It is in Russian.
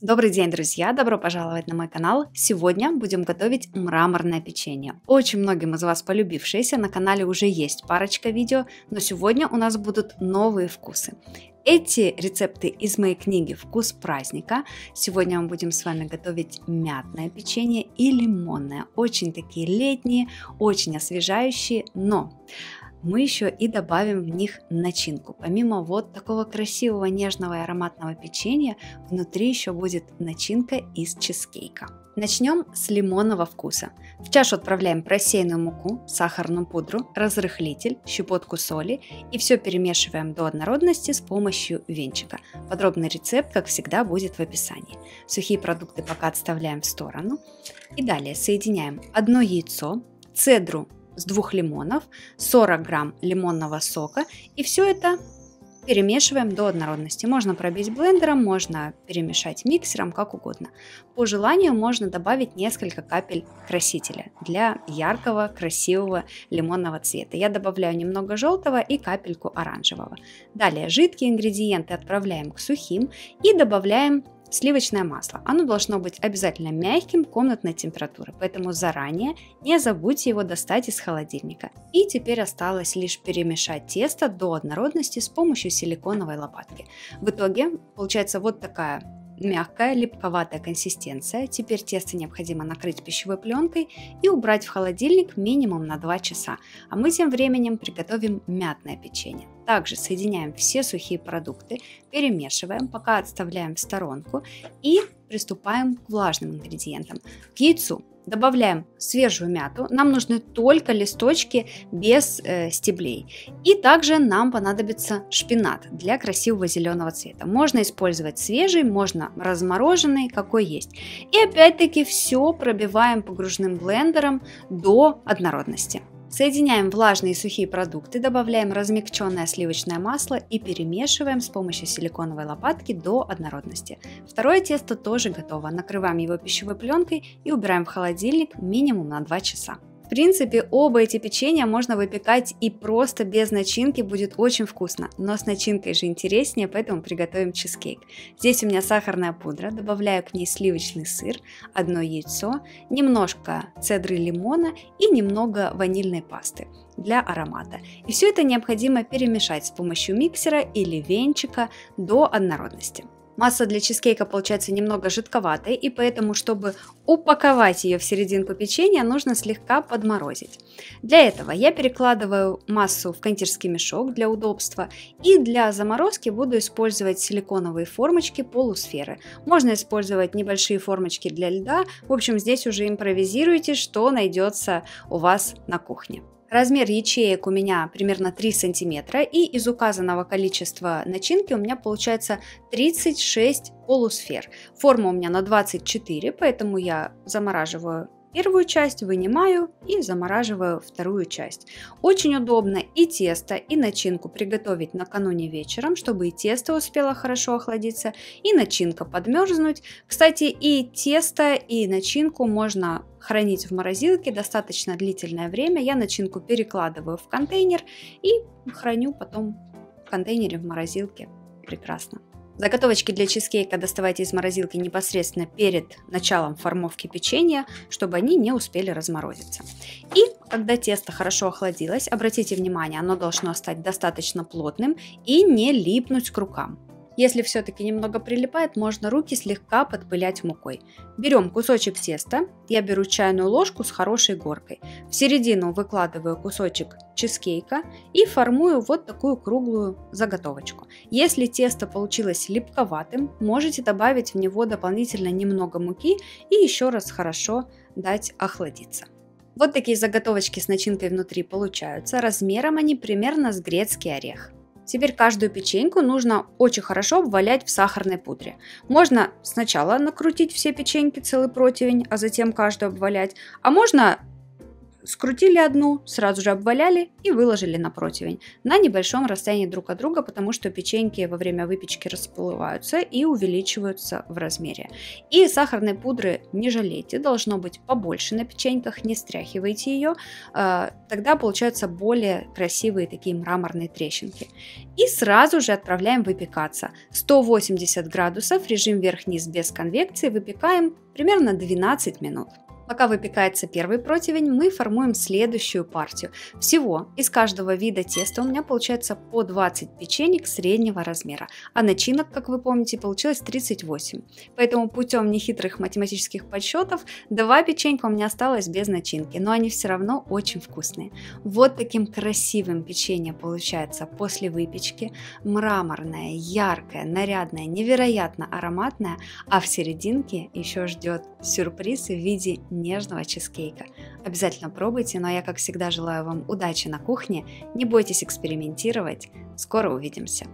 Добрый день, друзья! Добро пожаловать на мой канал! Сегодня будем готовить мраморное печенье. Очень многим из вас полюбившееся, на канале уже есть парочка видео, но сегодня у нас будут новые вкусы. Эти рецепты из моей книги «Вкус праздника». Сегодня мы будем с вами готовить мятное печенье и лимонное. Очень такие летние, очень освежающие, но мы еще и добавим в них начинку. Помимо вот такого красивого, нежного и ароматного печенья, внутри еще будет начинка из чизкейка. Начнем с лимонного вкуса. В чашу отправляем просеянную муку, сахарную пудру, разрыхлитель, щепотку соли и все перемешиваем до однородности с помощью венчика. Подробный рецепт, как всегда, будет в описании. Сухие продукты пока отставляем в сторону. И далее соединяем одно яйцо, цедру с 2 лимонов, 40 грамм лимонного сока и все это перемешиваем до однородности. Можно пробить блендером, можно перемешать миксером, как угодно. По желанию можно добавить несколько капель красителя для яркого, красивого лимонного цвета. Я добавляю немного желтого и капельку оранжевого. Далее жидкие ингредиенты отправляем к сухим и добавляем сливочное масло. Оно должно быть обязательно мягким, комнатной температуры, поэтому заранее не забудьте его достать из холодильника. И теперь осталось лишь перемешать тесто до однородности с помощью силиконовой лопатки. В итоге получается вот такая мягкая, липковатая консистенция. Теперь тесто необходимо накрыть пищевой пленкой и убрать в холодильник минимум на 2 часа. А мы тем временем приготовим мятное печенье. Также соединяем все сухие продукты, перемешиваем, пока отставляем в сторонку и приступаем к влажным ингредиентам. К яйцу добавляем свежую мяту, нам нужны только листочки без стеблей. И также нам понадобится шпинат для красивого зеленого цвета. Можно использовать свежий, можно размороженный, какой есть. И опять-таки все пробиваем погружным блендером до однородности. Соединяем влажные и сухие продукты, добавляем размягченное сливочное масло и перемешиваем с помощью силиконовой лопатки до однородности. Второе тесто тоже готово. Накрываем его пищевой пленкой и убираем в холодильник минимум на 2 часа. В принципе, оба эти печенья можно выпекать и просто без начинки, будет очень вкусно, но с начинкой же интереснее, поэтому приготовим чизкейк. Здесь у меня сахарная пудра, добавляю к ней сливочный сыр, одно яйцо, немножко цедры лимона и немного ванильной пасты для аромата. И все это необходимо перемешать с помощью миксера или венчика до однородности. Масса для чизкейка получается немного жидковатой, и поэтому, чтобы упаковать ее в серединку печенья, нужно слегка подморозить. Для этого я перекладываю массу в кондитерский мешок для удобства, и для заморозки буду использовать силиконовые формочки полусферы. Можно использовать небольшие формочки для льда, в общем, здесь уже импровизируйте, что найдется у вас на кухне. Размер ячеек у меня примерно 3 сантиметра, и из указанного количества начинки у меня получается 36 полусфер. Форма у меня на 24, поэтому я замораживаю первую часть, вынимаю и замораживаю вторую часть. Очень удобно и тесто, и начинку приготовить накануне вечером, чтобы и тесто успело хорошо охладиться, и начинка подмерзнуть. Кстати, и тесто, и начинку можно хранить в морозилке достаточно длительное время. Я начинку перекладываю в контейнер и храню потом в контейнере в морозилке. Прекрасно. Заготовочки для чизкейка доставайте из морозилки непосредственно перед началом формовки печенья, чтобы они не успели разморозиться. И когда тесто хорошо охладилось, обратите внимание, оно должно стать достаточно плотным и не липнуть к рукам. Если все-таки немного прилипает, можно руки слегка подпылять мукой. Берем кусочек теста, я беру чайную ложку с хорошей горкой. В середину выкладываю кусочек чизкейка и формую вот такую круглую заготовочку. Если тесто получилось липковатым, можете добавить в него дополнительно немного муки и еще раз хорошо дать охладиться. Вот такие заготовочки с начинкой внутри получаются. Размером они примерно с грецкий орех. Теперь каждую печеньку нужно очень хорошо обвалять в сахарной пудре. Можно сначала накрутить все печеньки, целый противень, а затем каждую обвалять. А можно скрутили одну, сразу же обваляли и выложили на противень на небольшом расстоянии друг от друга, потому что печеньки во время выпечки расплываются и увеличиваются в размере. И сахарной пудры не жалейте, должно быть побольше на печеньках, не стряхивайте ее, тогда получаются более красивые такие мраморные трещинки. И сразу же отправляем выпекаться. 180 градусов, режим вверх-вниз без конвекции, выпекаем примерно 12 минут. Пока выпекается первый противень, мы формуем следующую партию. Всего из каждого вида теста у меня получается по 20 печенек среднего размера, а начинок, как вы помните, получилось 38. Поэтому путем нехитрых математических подсчетов 2 печенька у меня осталось без начинки, но они все равно очень вкусные. Вот таким красивым печенье получается после выпечки, мраморное, яркое, нарядное, невероятно ароматное, а в серединке еще ждет сюрприз в виде нежного чизкейка. Обязательно пробуйте, но я, как всегда, желаю вам удачи на кухне, не бойтесь экспериментировать, скоро увидимся!